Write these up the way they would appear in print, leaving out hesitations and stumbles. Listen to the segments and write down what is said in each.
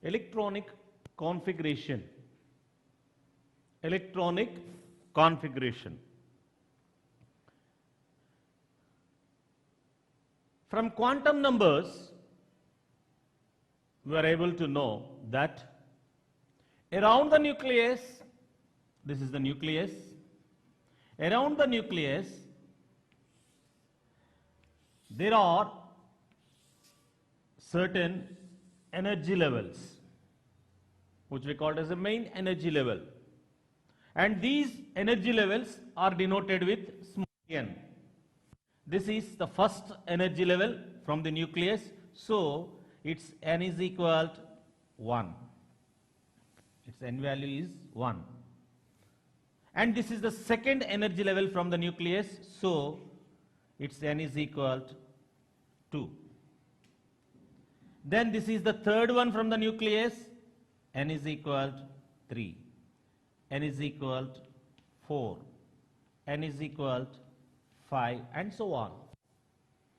Electronic configuration. Electronic configuration. From quantum numbers, we are able to know that around the nucleus, this is the nucleus, around the nucleus, there are certain energy levels, which we call as the main energy level. And these energy levels are denoted with small n. This is the first energy level from the nucleus, so its n is equal to 1. Its n value is 1. And this is the second energy level from the nucleus, so its n is equal to 2. Then this is the third one from the nucleus, n is equal to 3, n is equal to 4, n is equal to 5, and so on.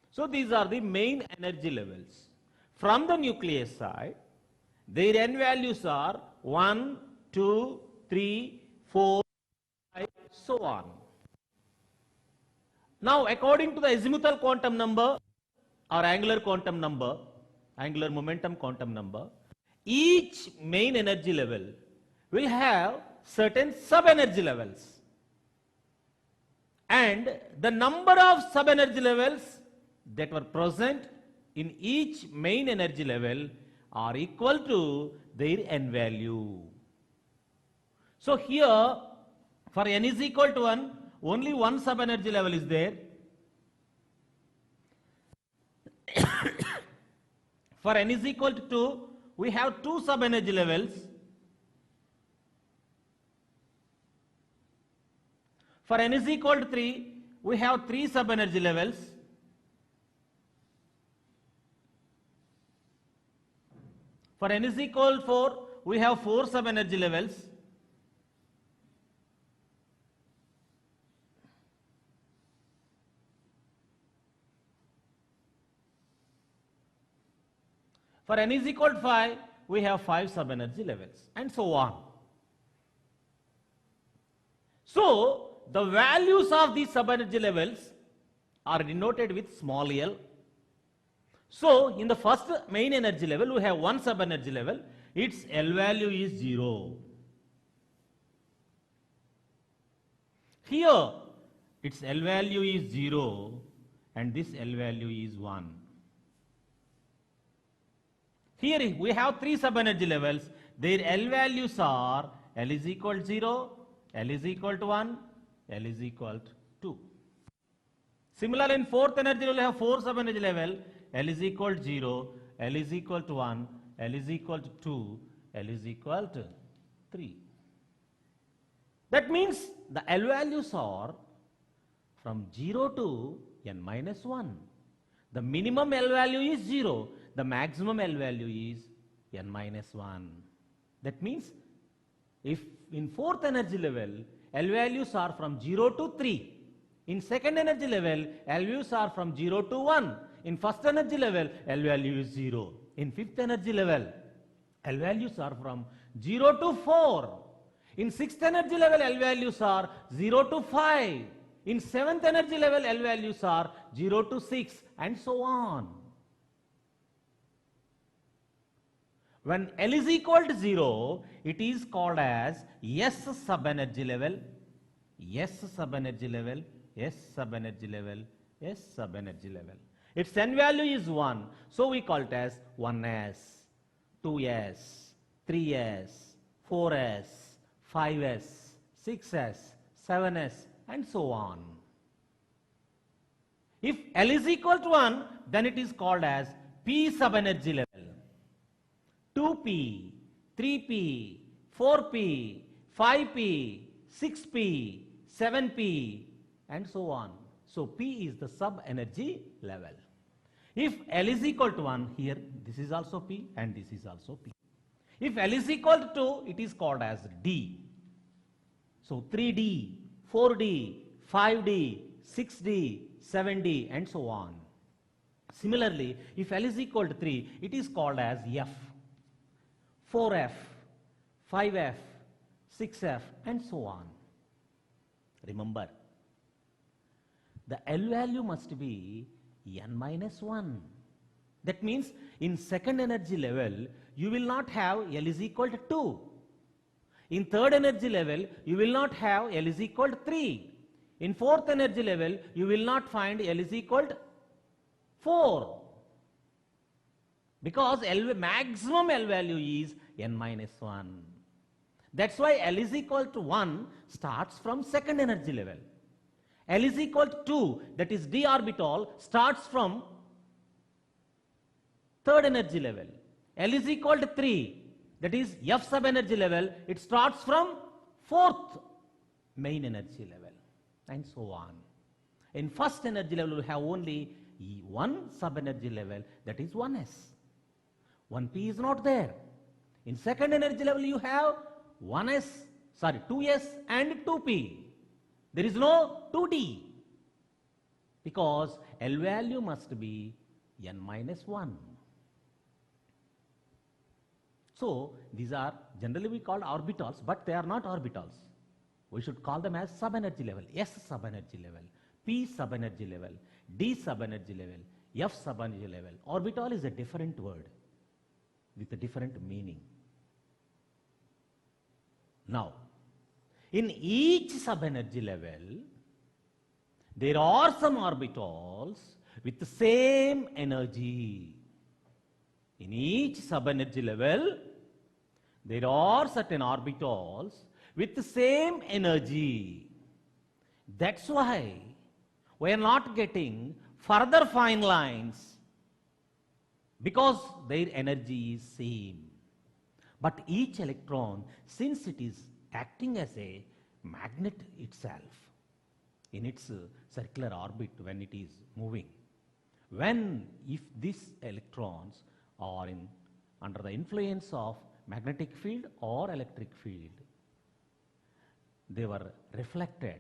So these are the main energy levels. From the nucleus side, their n values are 1, 2, 3, 4, 5, so on. Now, according to the azimuthal quantum number or angular quantum number, angular momentum quantum number, each main energy level will have certain sub-energy levels. And the number of sub-energy levels that were present in each main energy level are equal to their n value. So here, for n is equal to 1, only one sub-energy level is there. For n is equal to 2, we have two sub-energy levels. For n is equal to 3, we have three sub-energy levels. For n is equal to 4, we have four sub-energy levels. For n is equal to 5, we have 5 sub-energy levels, and so on. So, the values of these sub-energy levels are denoted with small l. So, in the first main energy level, we have one sub-energy level. Its L value is 0. Here, its L value is 0 and this L value is 1. Here we have three sub-energy levels. Their L values are L is equal to 0, L is equal to 1, L is equal to 2. Similarly, in fourth energy level, we have four sub-energy level. L is equal to 0, L is equal to 1, L is equal to 2, L is equal to 3. That means the L values are from 0 to n minus 1. The minimum L value is 0. The maximum L value is n minus 1. That means if in fourth energy level, L values are from 0 to 3. In second energy level, L values are from 0 to 1. In first energy level, L value is 0. In fifth energy level, L values are from 0 to 4. In sixth energy level, L values are 0 to 5. In seventh energy level, L values are 0 to 6, and so on. When L is equal to 0, it is called as S sub-energy level, S sub-energy level, S sub-energy level, S sub-energy level. Its n value is 1, so we call it as 1s, 2s, 3s, 4s, 5s, 6s, 7s, and so on. If L is equal to 1, then it is called as P sub-energy level. 2p, 3p, 4p, 5p, 6p, 7p, and so on. So P is the sub-energy level. If L is equal to 1, here this is also P and this is also P. If L is equal to 2, it is called as D. So 3D, 4D, 5D, 6D, 7D, and so on. Similarly, if L is equal to 3, it is called as F. 4f, 5f, 6f, and so on. Remember, the L value must be n minus 1. That means in second energy level, you will not have L is equal to 2. In third energy level, you will not have L is equal to 3. In fourth energy level, you will not find L is equal to 4. Because maximum L value is n minus 1. That's why L is equal to 1 starts from second energy level. L is equal to 2, that is d orbital, starts from third energy level. L is equal to 3, that is F sub energy level, it starts from fourth main energy level, and so on. In first energy level, we have only one sub energy level, that is 1s. 1p is not there. In second energy level, you have 2s and 2p. There is no 2d, because L value must be n minus 1. So these are generally we call orbitals, but they are not orbitals. We should call them as sub-energy level, S sub-energy level, P sub-energy level, D sub-energy level, F sub-energy level. Orbital is a different word with a different meaning. Now, in each sub-energy level, there are some orbitals with the same energy. In each sub-energy level, there are certain orbitals with the same energy. That's why we are not getting further fine lines, because their energy is same. But each electron, since it is acting as a magnet itself in its circular orbit when it is moving, if these electrons are under the influence of magnetic field or electric field, they were reflected.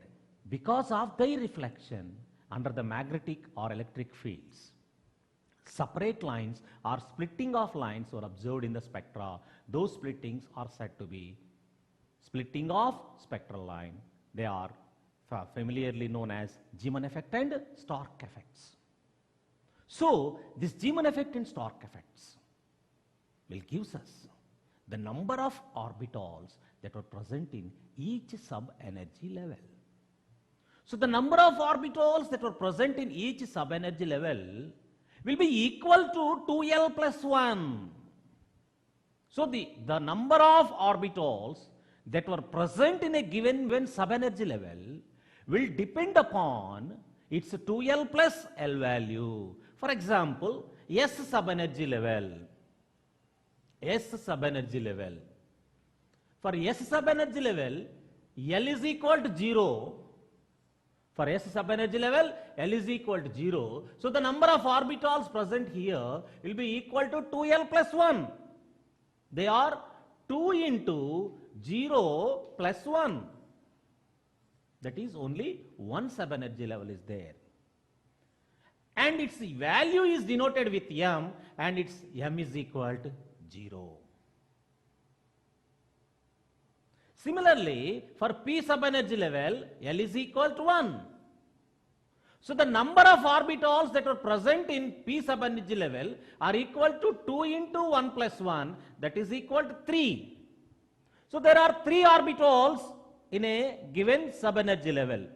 Because of their reflection under the magnetic or electric fields, separate lines or splitting of lines were observed in the spectra. Those splittings are said to be splitting of spectral line. They are familiarly known as Zeeman effect and Stark effects. So this Zeeman effect and Stark effects will give us the number of orbitals that were present in each sub-energy level. So the number of orbitals that were present in each sub-energy level will be equal to 2L plus 1. So the number of orbitals that were present in a given sub-energy level will depend upon its 2L plus L value. For example, S sub-energy level. S sub-energy level. For S sub-energy level, L is equal to 0. For S sub-energy level, L is equal to 0. So the number of orbitals present here will be equal to 2L plus 1. They are 2 into 0 plus 1. That is only one sub-energy level is there. And its value is denoted with M, and its M is equal to 0. Similarly, for P sub-energy level, L is equal to 1. So the number of orbitals that are present in P sub-energy level are equal to 2 into 1 plus 1, that is equal to 3. So there are 3 orbitals in a given sub-energy level,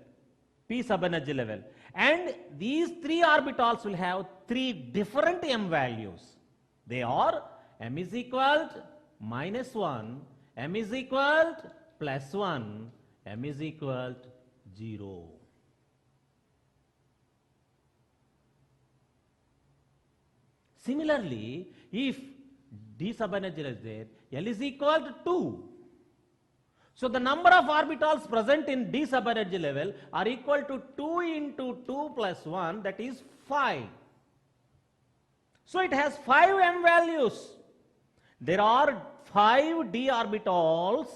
P sub-energy level. And these 3 orbitals will have 3 different M values. They are M is equal to minus 1, M is equal to plus 1, M is equal to 0. Similarly, if D sub-energy is there, L is equal to 2. So the number of orbitals present in D sub-energy level are equal to 2 into 2 plus 1, that is 5. So it has 5 M values. There are 5 D orbitals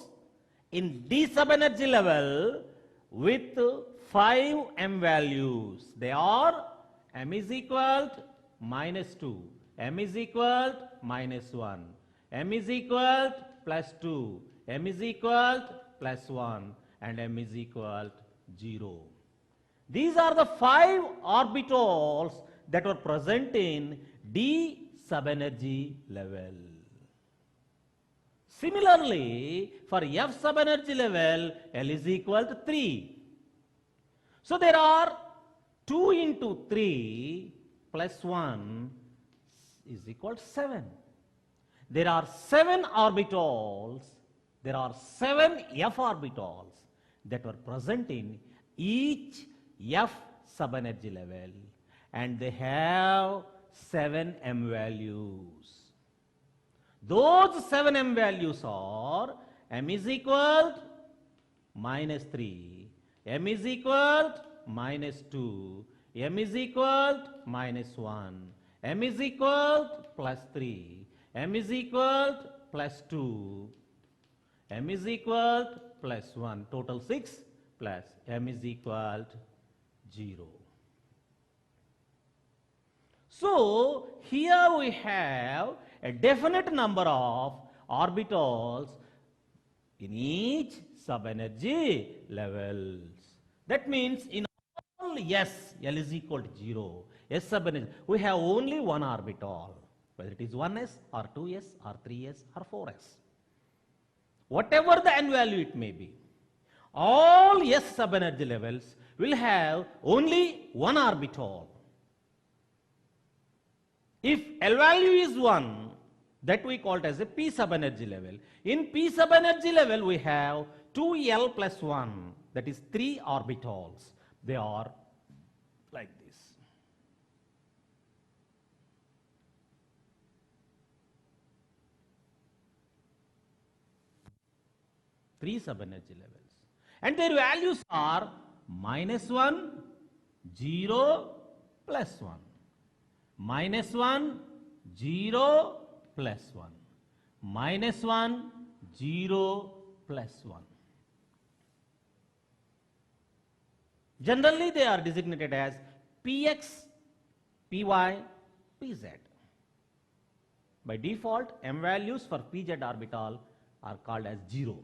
in D sub-energy level with 5 M values. They are M is equal to minus 2, M is equal to minus 1, m is equal to plus 2, m is equal to plus 1, and m is equal to 0. These are the 5 orbitals that were present in d subenergy level. Similarly, for F subenergy level, L is equal to 3. So there are 2 into 3 plus 1 is equal to 7. There are 7 orbitals, there are 7 F orbitals that were present in each F subenergy level, and they have 7 m values. Those 7 m values are m is equal to minus 3, m is equal to minus 2, m is equal to minus 1, m is equal to plus 3, m is equal to plus 2, m is equal to plus 1, total 6, plus m is equal to 0. So here we have a definite number of orbitals in each subenergy levels. That means in all S, L is equal to 0, S subenergy, we have only one orbital, whether it is 1s or 2s or 3s or 4s. Whatever the n value it may be, all S subenergy levels will have only one orbital. If L value is 1, that we call it as a P subenergy level. In P subenergy level, we have 2L plus 1, that is 3 orbitals. They are like this. Three subenergy levels. And their values are minus 1, 0, plus 1. Minus 1, 0, plus 1. Minus 1, 0, plus 1. Generally, they are designated as Px, Py, Pz. By default, m values for Pz orbital are called as 0.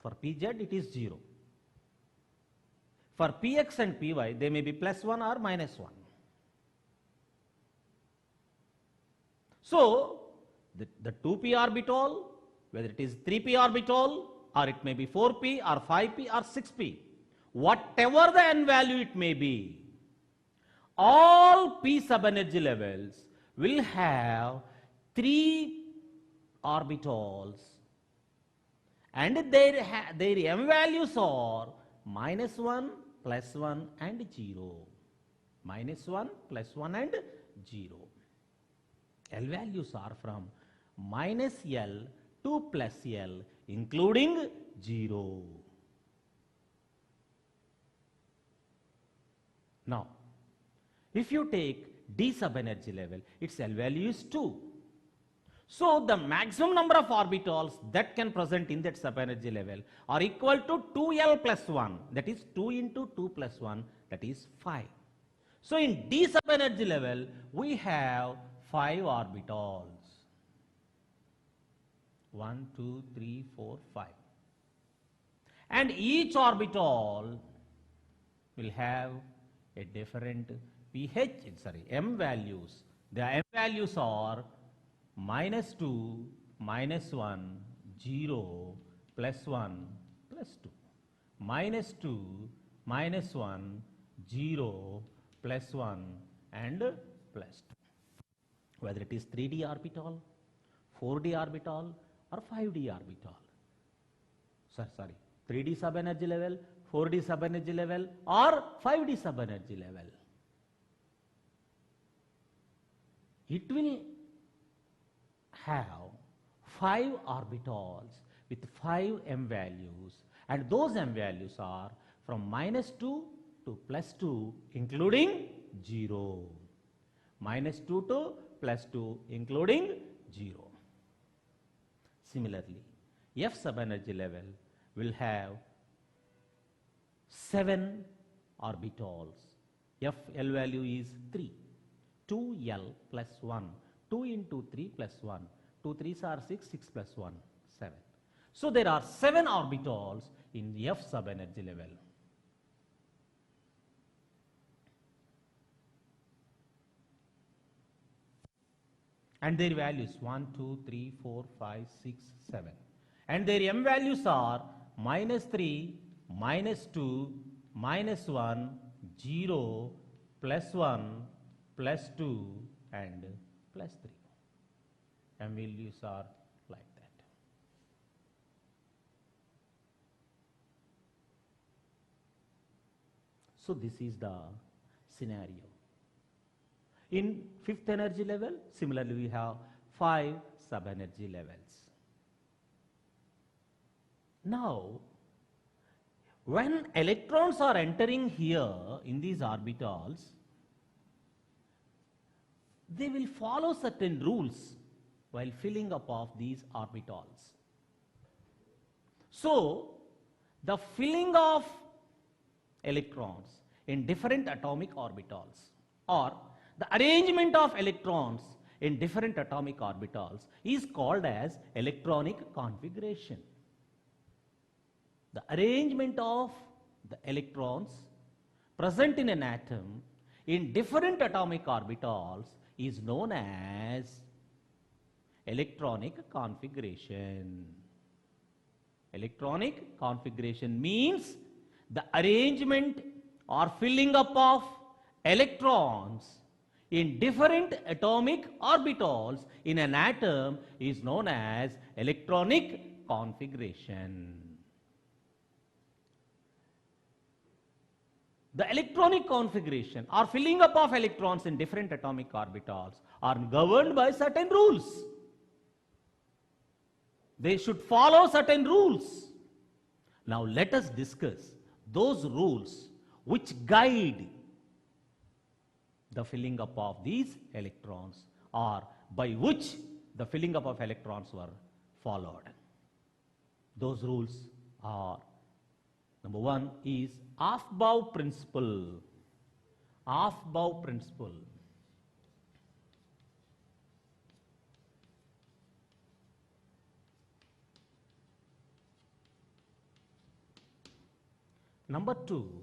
For Pz, it is 0. For Px and Py, they may be plus 1 or minus 1. So, the 2p orbital, whether it is 3p orbital, or it may be 4p or 5p or 6p, whatever the n value it may be, all p subenergy levels will have 3 orbitals, and their m values are minus 1, plus 1 and 0. Minus 1, plus 1 and 0. L values are from minus L to plus L, including 0. Now, if you take D subenergy level, its L value is 2. So, the maximum number of orbitals that can present in that subenergy level are equal to 2L plus 1, that is 2 into 2 plus 1, that is 5. So, in D subenergy level, we have 5 orbitals. 1, 2, 3, 4, 5. And each orbital will have a different m values. The m values are minus 2, minus 1, 0, plus 1, plus 2. Minus 2, minus 1, 0, plus 1, and plus 2. Whether it is 3d orbital, 4d orbital, or 5d orbital. 3d subenergy level, 4d subenergy level, or 5d subenergy level. It will have 5 orbitals with 5 m values, and those m values are from minus 2 to plus 2, including 0. Minus 2 to plus 2, including 0. Similarly, F subenergy level will have 7 orbitals. F L value is 3. 2L plus 1. 2 into 3 plus 1. 2 3s are 6, 6 plus 1, 7. So there are 7 orbitals in F sub-energy level. And their values 1, 2, 3, 4, 5, 6, 7. And their M values are minus 3, minus 2, minus 1, 0, plus 1, plus 2, and plus 3. M values are like that. So this is the scenario. In fifth energy level, similarly we have 5 sub-energy levels. Now, when electrons are entering here in these orbitals, they will follow certain rules while filling up of these orbitals. So, the filling of electrons in different atomic orbitals, or the arrangement of electrons in different atomic orbitals, is called as electronic configuration. The arrangement of the electrons present in an atom in different atomic orbitals is known as electronic configuration. Electronic configuration means the arrangement or filling up of electrons in different atomic orbitals in an atom is known as electronic configuration. The electronic configuration or filling up of electrons in different atomic orbitals are governed by certain rules. They should follow certain rules. Now let us discuss those rules which guide the filling up of these electrons, or by which the filling up of electrons were followed. Those rules are: number 1 is Aufbau principle. Aufbau principle. Number 2,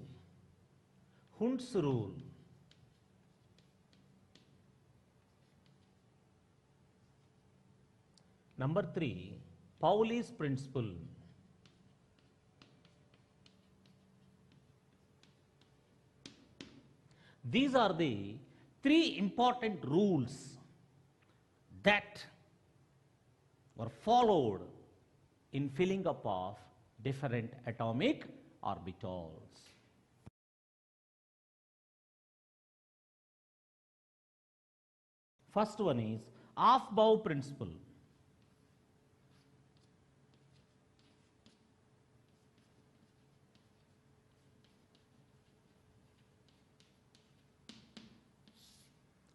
Hund's rule. Number 3, Pauli's principle. These are the 3 important rules that were followed in filling up of different atomic orbitals. First one is Aufbau principle.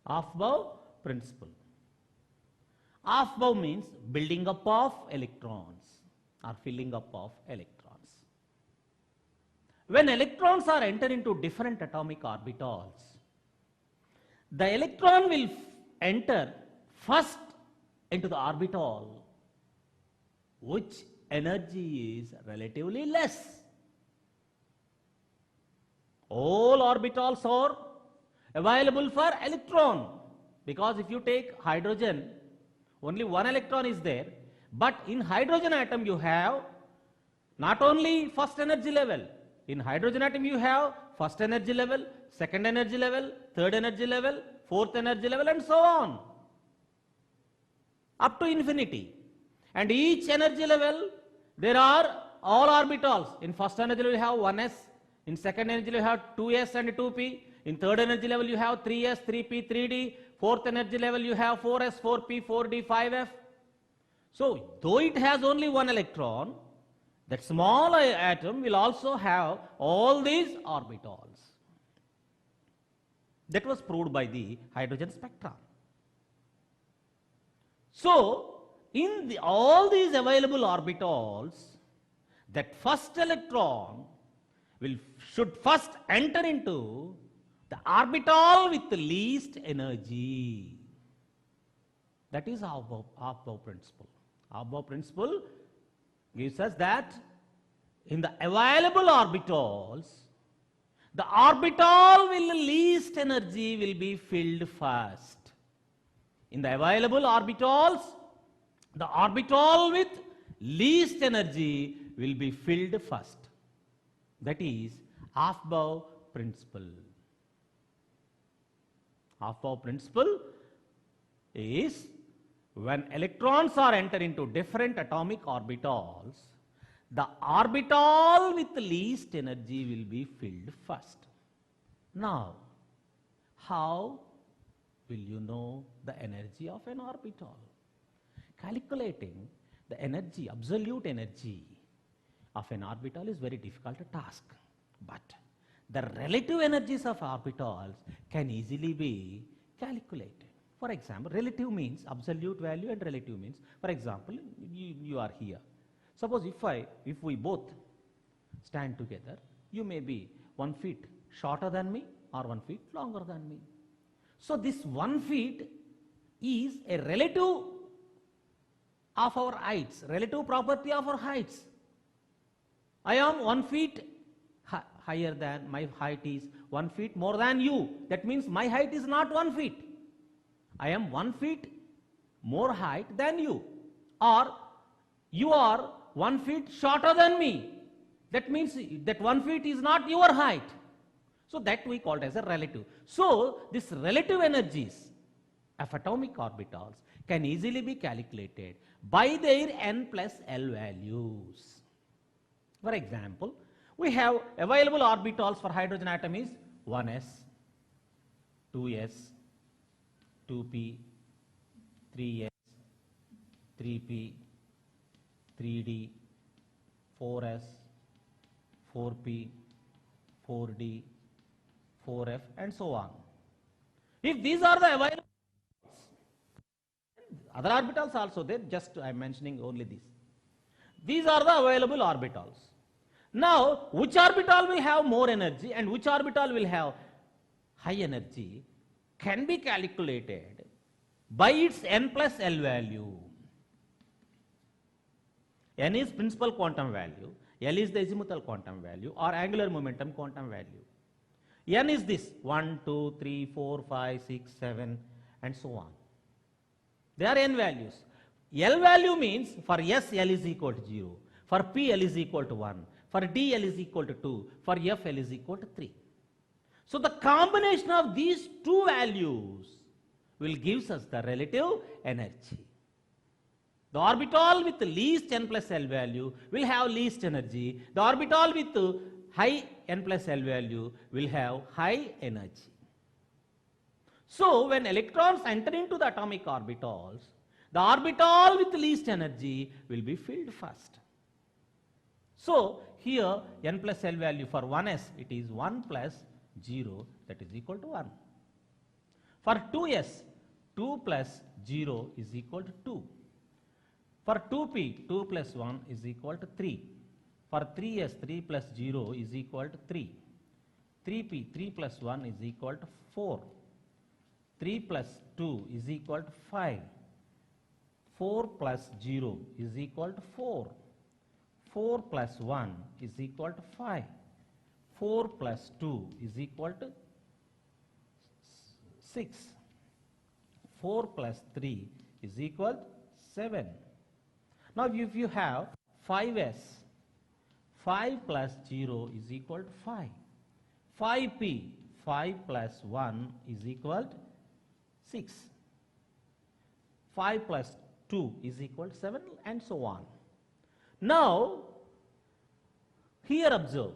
Aufbau principle. Aufbau means building up of electrons or filling up of electrons. When electrons are entered into different atomic orbitals, the electron will enter first into the orbital which energy is relatively less. All orbitals are available for electron, because if you take hydrogen, only one electron is there, but in hydrogen atom you have not only first energy level. In hydrogen atom you have first energy level, second energy level, third energy level, fourth energy level, and so on up to infinity. And each energy level there are all orbitals. In first energy level you have 1s, in second energy level you have 2s and 2p, in third energy level you have 3s, 3p, 3d, fourth energy level you have 4s, 4p, 4d, 5f. So though it has only one electron, that small atom will also have all these orbitals. That was proved by the hydrogen spectrum. So in all these available orbitals, that first electron should first enter into the orbital with the least energy. That is Aufbau principle. Aufbau principle gives us that in the available orbitals, the orbital with least energy will be filled first. In the available orbitals, the orbital with least energy will be filled first. That is Aufbau principle. Aufbau principle is when electrons are enter into different atomic orbitals, the orbital with least energy will be filled first. Now, how will you know the energy of an orbital? Calculating the energy, absolute energy of an orbital is very difficult task. But the relative energies of orbitals can easily be calculated. For example, relative means absolute value and relative means, for example, you are here. Suppose if we both stand together, you may be 1 feet shorter than me or 1 feet longer than me. So this 1 feet is a relative of our heights, relative property of our heights. I am 1 feet higher than, my height is 1 feet more than you. That means my height is not 1 feet. I am 1 feet more height than you. Or you are 1 feet shorter than me. That means that 1 feet is not your height. So that we call it as a relative. So this relative energies of atomic orbitals can easily be calculated by their n plus L values. For example, we have available orbitals for hydrogen atom is 1s, 2s, 2p, 3s, 3p, 3d, 4s, 4p, 4d, 4f, and so on. If these are the available, other orbitals also there, just I am mentioning only these. These are the available orbitals. Now, which orbital will have more energy and which orbital will have high energy can be calculated by its n plus L value. N is principal quantum value, L is the azimuthal quantum value or angular momentum quantum value. N is this 1, 2, 3, 4, 5, 6, 7 and so on. They are n values. L value means for S, L is equal to 0. For P, L is equal to 1. For D, L is equal to 2. For F, L is equal to 3. So the combination of these two values will give us the relative energy. The orbital with the least n plus L value will have least energy. The orbital with high n plus L value will have high energy. So when electrons enter into the atomic orbitals, the orbital with least energy will be filled first. So here n plus L value for 1s, it is 1 plus 0, that is equal to 1. For 2s, 2 plus 0 is equal to 2. For 2p, 2 plus 1 is equal to 3. For 3s, 3 plus 0 is equal to 3. 3p, 3 plus 1 is equal to 4. 3 plus 2 is equal to 5. 4 plus 0 is equal to 4. 4 plus 1 is equal to 5. 4 plus 2 is equal to 6. 4 plus 3 is equal to 7. Now if you have 5s, 5 plus 0 is equal to 5. 5p, 5 plus 1 is equal to 6. 5 plus 2 is equal to 7 and so on. Now, here observe,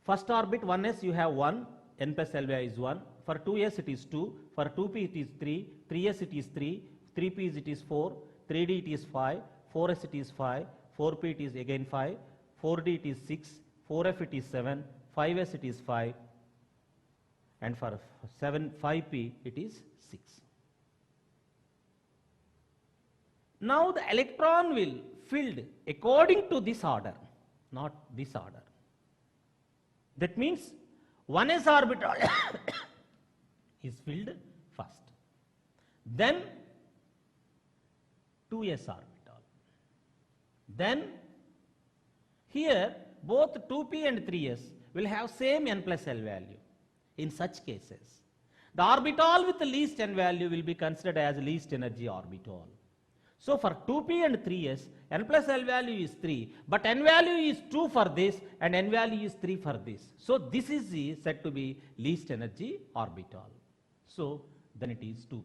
first orbit 1s you have 1, n plus L value is 1, for 2s it is 2, for 2p it is 3, 3s it is 3, 3p it is 4, 3d it is 5, 4s it is 5, 4p it is again 5, 4d it is 6, 4f it is 7, 5s it is 5 and for 5p it is 6. Now the electron will filled according to this order, not this order. That means 1s orbital is filled first. Then 2s orbital. Then here both 2p and 3s will have same n plus L value. In such cases, the orbital with the least n value will be considered as least energy orbital. So for 2p and 3s, n plus L value is 3, but n value is 2 for this and n value is 3 for this. So this is said to be least energy orbital. So then it is 2p.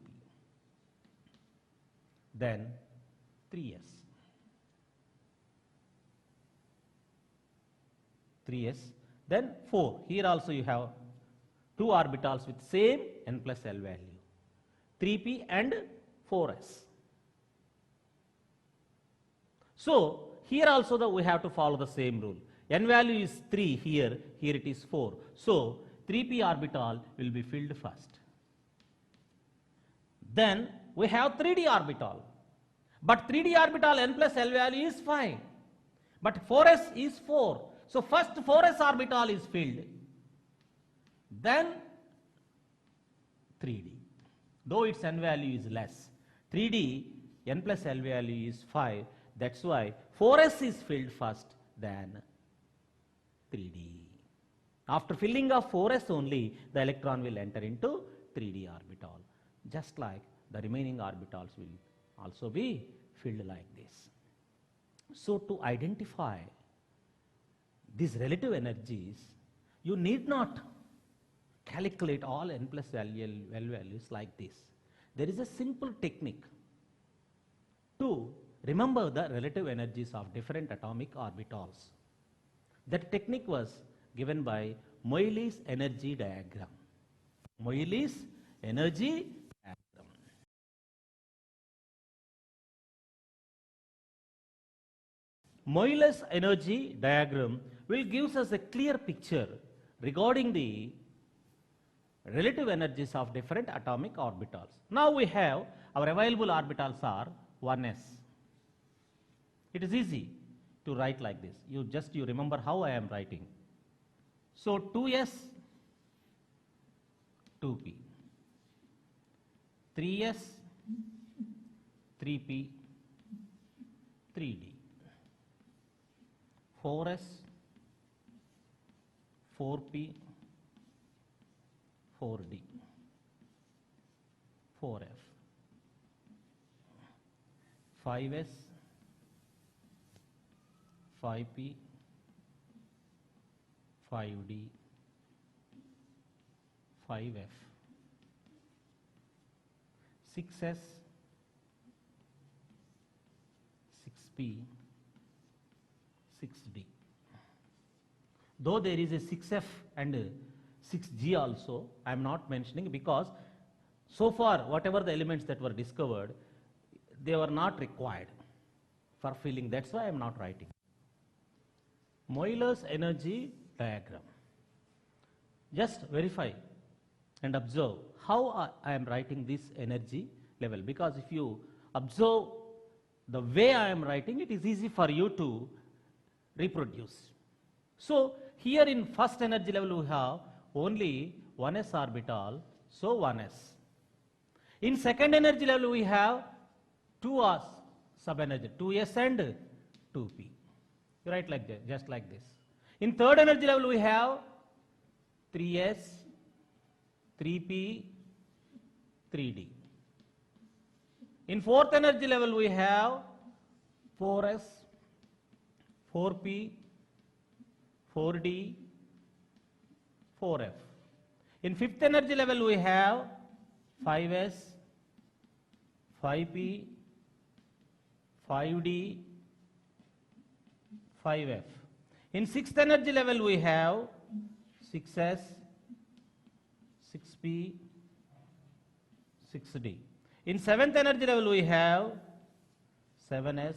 Then 3s. 3s. Then 4. Here also you have two orbitals with same n plus L value. 3p and 4s. So here also we have to follow the same rule. N value is 3 here, here it is 4. So 3p orbital will be filled first. Then we have 3d orbital. But 3d orbital n plus L value is 5. But 4s is 4. So first 4s orbital is filled. Then 3d. Though its n value is less. 3d n plus L value is 5. That's why 4s is filled first, then 3d. After filling of 4s only, the electron will enter into 3d orbital. Just like the remaining orbitals will also be filled like this. So to identify these relative energies, you need not calculate all n plus L values like this. There is a simple technique to remember the relative energies of different atomic orbitals. That technique was given by Moyle's energy diagram. Moyle's energy diagram. Moyle's energy diagram will give us a clear picture regarding the relative energies of different atomic orbitals. Now we have our available orbitals are 1s. It is easy to write like this. You remember how I am writing. So 2s, 2p, 3s, 3p, 3d, 4s, 4p, 4d, 4f, 5s, 5p, 5d, 5f, 6s, 6p, 6d. Though there is a 6f and 6g also, I am not mentioning because so far whatever the elements that were discovered, they were not required for filling. That's why I am not writing. Moyle's energy diagram. Just verify and observe how I am writing this energy level, because if you observe the way I am writing, it is easy for you to reproduce. So here in first energy level we have only 1s orbital, so 1s. In second energy level we have 2s sub-energy, 2s and 2p. You write like that, just like this. In third energy level we have 3s, 3p, 3d. In fourth energy level we have 4s, 4p, 4d, 4f. In fifth energy level we have 5s, 5p, 5d, 5f. In sixth energy level we have 6s, 6p, 6d. In seventh energy level we have 7s,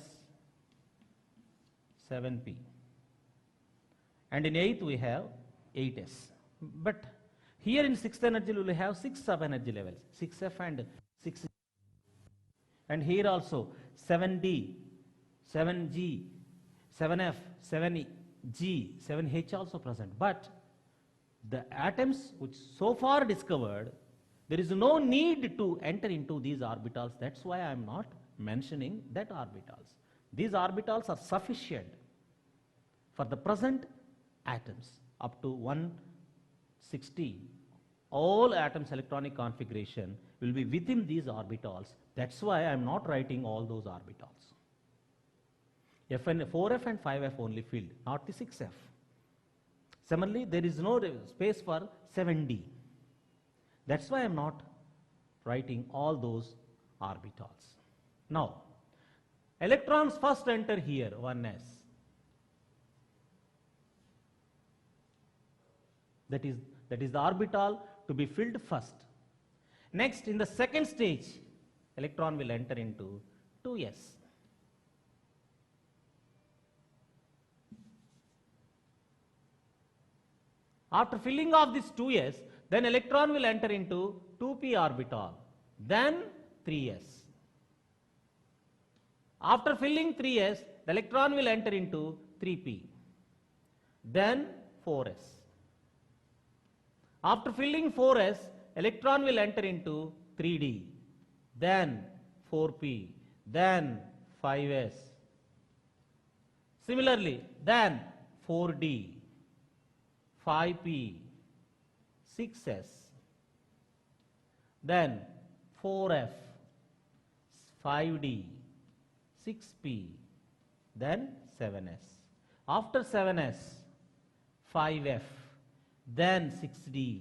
7p. And in eighth we have 8s. But here in sixth energy level we have 6 sub-energy levels, 6f and 6g. And here also 7d, 7g, 7f, 7g, 7h also present. But the atoms which so far discovered, there is no need to enter into these orbitals. That's why I am not mentioning that orbitals. These orbitals are sufficient for the present atoms up to 116. All atoms' electronic configuration will be within these orbitals. That's why I am not writing all those orbitals. FN, 4f and 5f only filled, not the 6f. Similarly, there is no space for 7d. That's why I am not writing all those orbitals. Now, electrons first enter here, 1s. That is the orbital to be filled first. Next, in the second stage, electron will enter into 2s. After filling of this 2s, then electron will enter into 2p orbital, then 3s. After filling 3s, the electron will enter into 3p, then 4s. After filling 4s, electron will enter into 3d, then 4p, then 5s. Similarly, then 4d, 5p, 6s, then 4f, 5d, 6p, then 7s. After 7s, 5f, then 6d,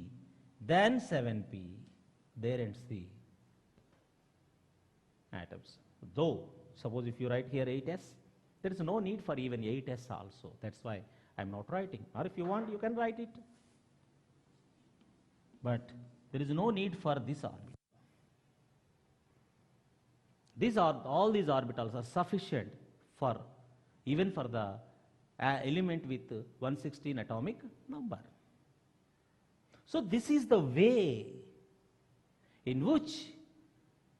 then 7p. There ends the atoms. Though, suppose if you write here 8s, there is no need for even 8s also. That's why I am not writing. Or if you want, you can write it. But there is no need for this orbital. All these orbitals are sufficient for even for the element with 116 atomic number. So this is the way in which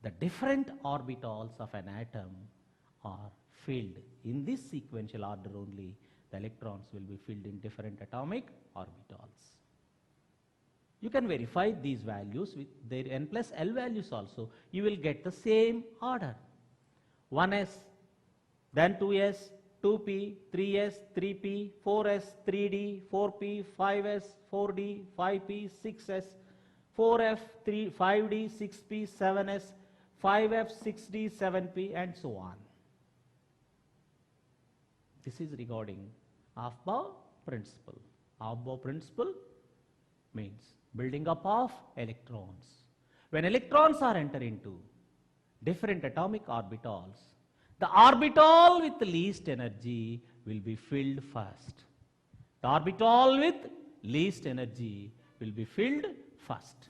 the different orbitals of an atom are filled. In this sequential order only, the electrons will be filled in different atomic orbitals. You can verify these values with their n plus L values also. You will get the same order. 1s, then 2s, 2p, 3s, 3p, 4s, 3d, 4p, 5s, 4d, 5p, 6s, 4f, 5d, 6p, 7s, 5f, 6d, 7p, and so on. This is regarding Aufbau principle. Aufbau principle means building up of electrons. When electrons are entered into different atomic orbitals, the orbital with the least energy will be filled first. The orbital with least energy will be filled first.